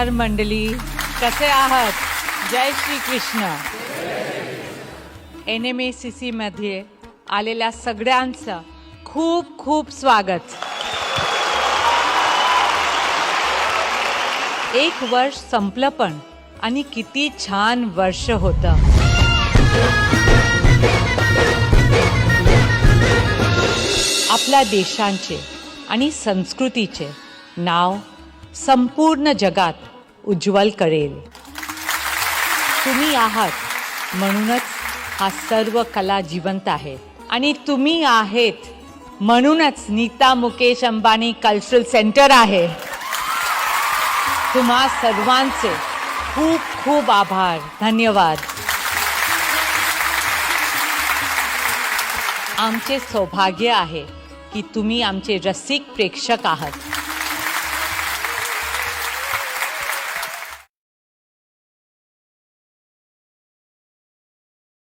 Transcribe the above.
नमस्कार मंडळी, कसे आहात? जय श्री कृष्ण. NMACC मध्ये आलेल्या सगळ्यांचं खूप खूप स्वागत. एक वर्ष संपलं पण आणि किती छान वर्ष होतं. आपल्या देशांचे आणि संस्कृतीचे नाव संपूर्ण जगात उज्ज्वल करेल. तुम्ही आहात म्हणूनच हा सर्व कला जिवंत आहे आणि तुम्ही आहेत म्हणूनच नीता मुकेश अंबानी कल्चरल सेंटर आहे. तुम्हा सर्वांचे खूप खूप आभार. धन्यवाद. आमचे सौभाग्य आहे की तुम्ही आमचे रसिक प्रेक्षक आहात.